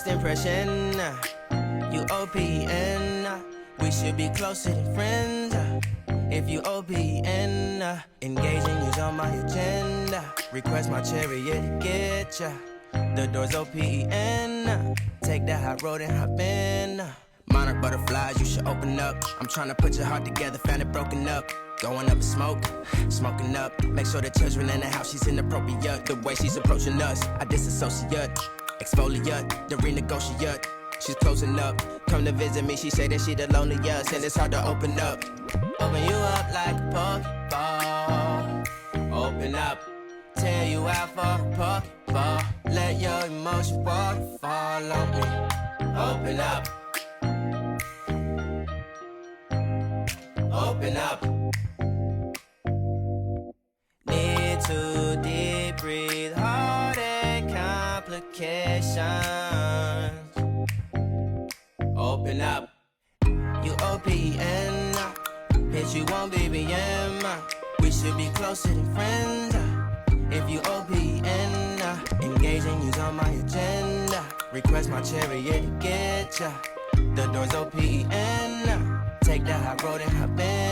impression. You OPN. We should be closer than friends. If you OPN, engaging you's on my agenda. Request my chariot to get ya. The door's OPN. Take that hot road and hop in. Monarch butterflies, you should open up. I'm trying to put your heart together, found it broken up. Going up in smoke, smoking up. Make sure the children in the house, she's inappropriate. The way she's approaching us, I disassociate. Exfoliate, the renegotiate. She's closing up, come to visit me. She say that she the loneliest, and it's hard to open up. Open you up like a Pokeball. Open up, tear you out for a Pokeball. Let your emotion waterfall on me. Open up. Open up. Need to deep breathe, heartache complications. Open up. You OPN. Hit you on BBM. We should be closer than friends. If you OPN, engaging you's on my agenda. Request my chariot to get ya. The door's OPN. Take that hot road and hop in.